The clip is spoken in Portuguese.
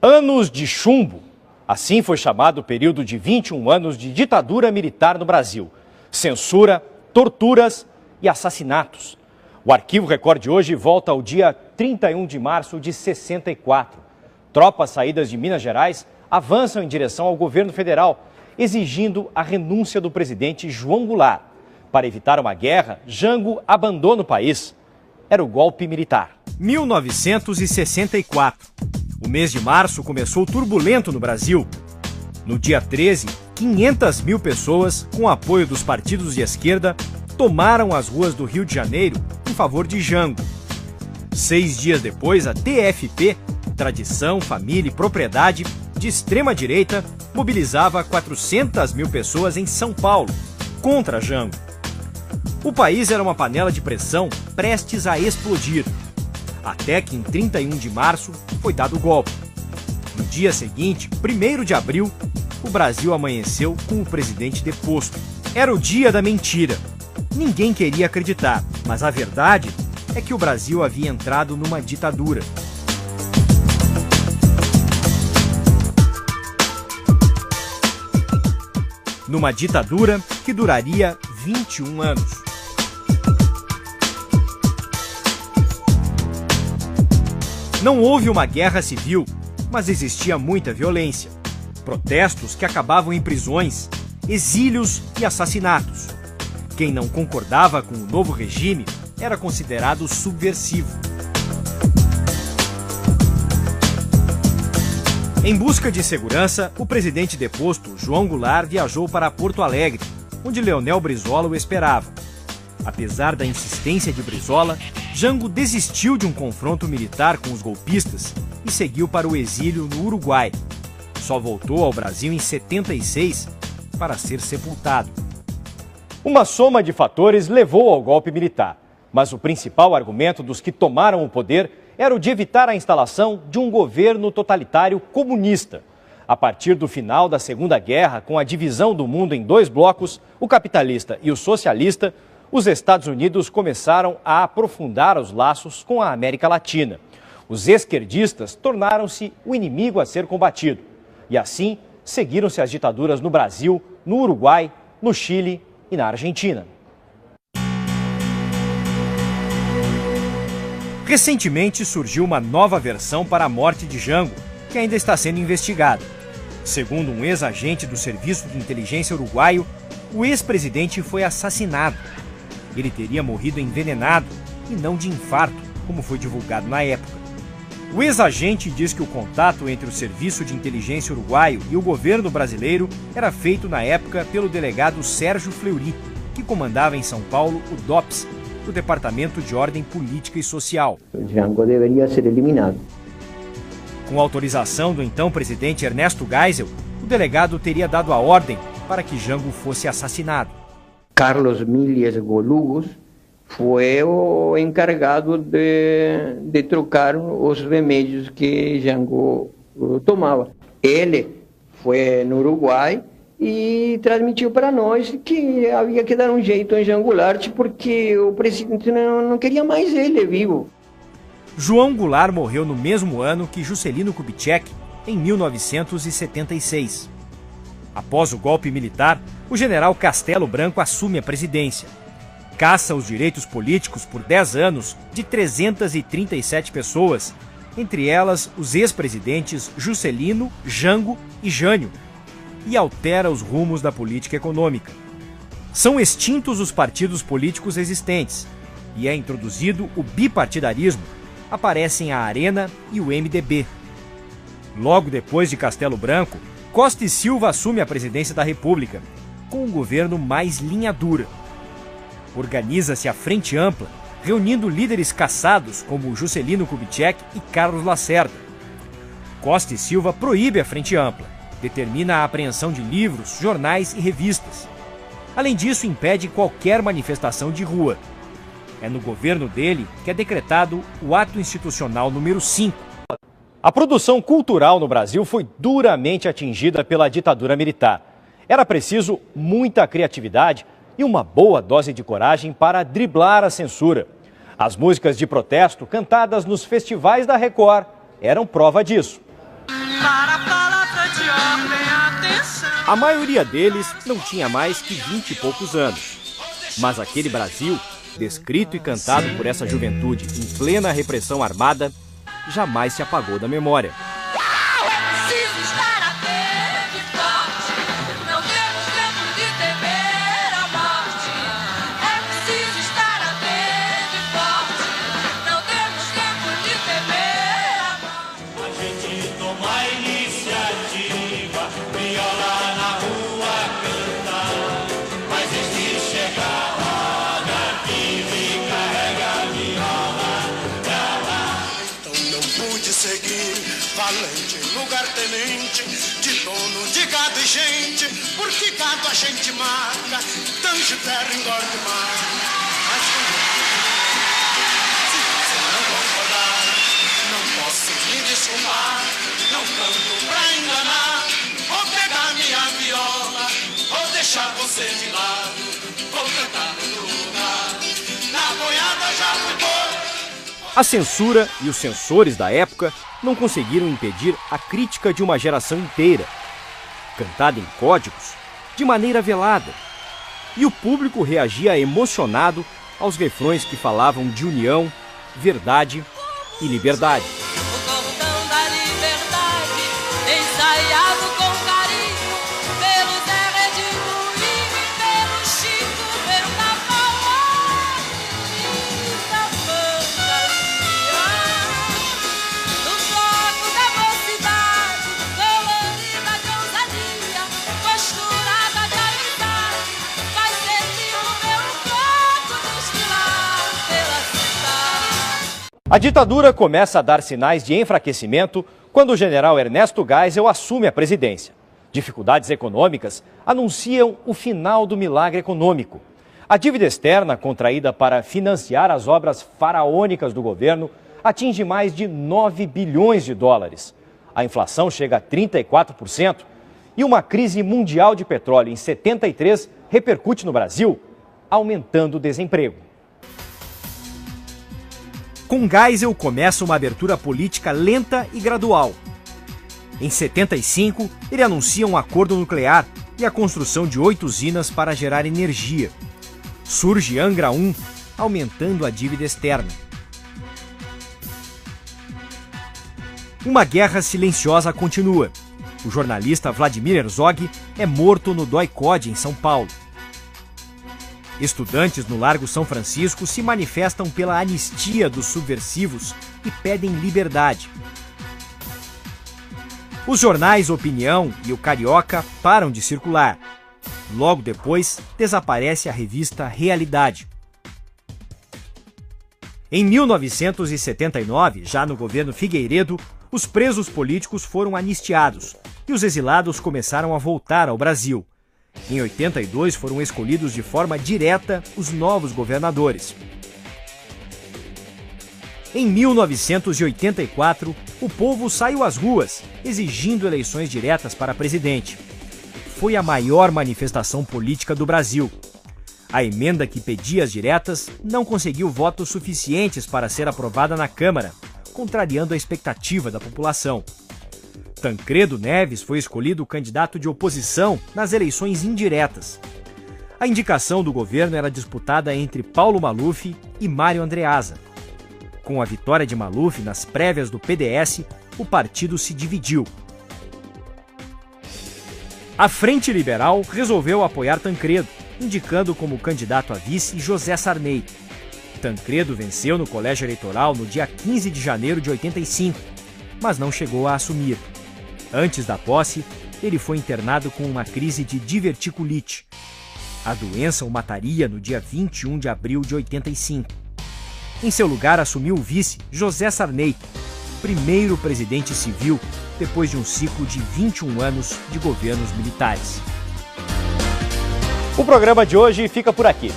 Anos de chumbo. Assim foi chamado o período de 21 anos de ditadura militar no Brasil. Censura, torturas e assassinatos. O Arquivo Record de hoje volta ao dia 31 de março de 64. Tropas saídas de Minas Gerais avançam em direção ao governo federal, exigindo a renúncia do presidente João Goulart. Para evitar uma guerra, Jango abandona o país. Era o golpe militar. 1964. O mês de março começou turbulento no Brasil. No dia 13, 500 mil pessoas, com apoio dos partidos de esquerda, tomaram as ruas do Rio de Janeiro em favor de Jango. 6 dias depois, a TFP, Tradição, Família e Propriedade, de extrema-direita, mobilizava 400 mil pessoas em São Paulo, contra Jango. O país era uma panela de pressão prestes a explodir. Até que em 31 de março foi dado o golpe. No dia seguinte, 1º de abril, o Brasil amanheceu com o presidente deposto. Era o dia da mentira. Ninguém queria acreditar, mas a verdade é que o Brasil havia entrado numa ditadura. Numa ditadura que duraria 21 anos. Não houve uma guerra civil, mas existia muita violência. Protestos que acabavam em prisões, exílios e assassinatos. Quem não concordava com o novo regime era considerado subversivo. Em busca de segurança, o presidente deposto, João Goulart, viajou para Porto Alegre, onde Leonel Brizola o esperava. Apesar da insistência de Brizola, Jango desistiu de um confronto militar com os golpistas e seguiu para o exílio no Uruguai. Só voltou ao Brasil em 76 para ser sepultado. Uma soma de fatores levou ao golpe militar, mas o principal argumento dos que tomaram o poder era o de evitar a instalação de um governo totalitário comunista. A partir do final da Segunda Guerra, com a divisão do mundo em 2 blocos, o capitalista e o socialista, os Estados Unidos começaram a aprofundar os laços com a América Latina. Os esquerdistas tornaram-se o inimigo a ser combatido. E assim, seguiram-se as ditaduras no Brasil, no Uruguai, no Chile e na Argentina. Recentemente surgiu uma nova versão para a morte de Jango, que ainda está sendo investigada. Segundo um ex-agente do Serviço de Inteligência uruguaio, o ex-presidente foi assassinado. Ele teria morrido envenenado e não de infarto, como foi divulgado na época. O ex-agente diz que o contato entre o Serviço de Inteligência uruguaio e o governo brasileiro era feito na época pelo delegado Sérgio Fleury, que comandava em São Paulo o DOPS, o Departamento de Ordem Política e Social. Jango deveria ser eliminado. Com autorização do então presidente Ernesto Geisel, o delegado teria dado a ordem para que Jango fosse assassinado. Carlos Milias Golugos foi o encarregado de trocar os remédios que Jango tomava. Ele foi no Uruguai e transmitiu para nós que havia que dar um jeito em Jango Goulart porque o presidente não queria mais ele vivo. João Goulart morreu no mesmo ano que Juscelino Kubitschek, em 1976. Após o golpe militar, o general Castelo Branco assume a presidência. Caça os direitos políticos por 10 anos de 337 pessoas, entre elas os ex-presidentes Juscelino, Jango e Jânio, e altera os rumos da política econômica. São extintos os partidos políticos existentes e é introduzido o bipartidarismo. Aparecem a Arena e o MDB. Logo depois de Castelo Branco, Costa e Silva assume a presidência da República, com um governo mais linha dura. Organiza-se a Frente Ampla, reunindo líderes caçados como Juscelino Kubitschek e Carlos Lacerda. Costa e Silva proíbe a Frente Ampla, determina a apreensão de livros, jornais e revistas. Além disso, impede qualquer manifestação de rua. É no governo dele que é decretado o Ato Institucional número 5. A produção cultural no Brasil foi duramente atingida pela ditadura militar. Era preciso muita criatividade e uma boa dose de coragem para driblar a censura. As músicas de protesto cantadas nos festivais da Record eram prova disso. A maioria deles não tinha mais que 20 e poucos anos. Mas aquele Brasil, descrito e cantado por essa juventude em plena repressão armada, jamais se apagou da memória. Valente, lugar-tenente, de dono de gado e gente, porque gado a gente marca, tange terra, engorde mar. Mas se você não concordar, não posso me desculpar, não canto pra enganar, vou pegar minha viola, vou deixar você de lado, vou cantar no lugar, na boiada já fui bom. A censura e os censores da época não conseguiram impedir a crítica de uma geração inteira, cantada em códigos, de maneira velada. E o público reagia emocionado aos refrões que falavam de união, verdade e liberdade. O cordão da liberdade, ensaiado com carinho, pelo Zé Redinguinho e pelo Chico, pelo Cavalo, linda fantasia. No foco da mocidade, colorida de ousadia, costurada de amizade, vai servir o meu corpo desfilar pela cidade. A ditadura começa a dar sinais de enfraquecimento quando o general Ernesto Geisel assume a presidência. Dificuldades econômicas anunciam o final do milagre econômico. A dívida externa contraída para financiar as obras faraônicas do governo atinge mais de 9 bilhões de dólares. A inflação chega a 34% e uma crise mundial de petróleo em 73 repercute no Brasil, aumentando o desemprego. Com Geisel começa uma abertura política lenta e gradual. Em 75, ele anuncia um acordo nuclear e a construção de 8 usinas para gerar energia. Surge Angra 1, aumentando a dívida externa. Uma guerra silenciosa continua. O jornalista Vladimir Herzog é morto no DOI-CODE, em São Paulo. Estudantes no Largo São Francisco se manifestam pela anistia dos subversivos e pedem liberdade. Os jornais Opinião e o Carioca param de circular. Logo depois, desaparece a revista Realidade. Em 1979, já no governo Figueiredo, os presos políticos foram anistiados e os exilados começaram a voltar ao Brasil. Em 82, foram escolhidos de forma direta os novos governadores. Em 1984, o povo saiu às ruas, exigindo eleições diretas para presidente. Foi a maior manifestação política do Brasil. A emenda que pedia as diretas não conseguiu votos suficientes para ser aprovada na Câmara, contrariando a expectativa da população. Tancredo Neves foi escolhido candidato de oposição nas eleições indiretas. A indicação do governo era disputada entre Paulo Maluf e Mário Andreasa. Com a vitória de Maluf nas prévias do PDS, o partido se dividiu. A Frente Liberal resolveu apoiar Tancredo, indicando como candidato a vice José Sarney. Tancredo venceu no colégio eleitoral no dia 15 de janeiro de 85, mas não chegou a assumir. Antes da posse, ele foi internado com uma crise de diverticulite. A doença o mataria no dia 21 de abril de 85. Em seu lugar assumiu o vice José Sarney, primeiro presidente civil depois de um ciclo de 21 anos de governos militares. O programa de hoje fica por aqui.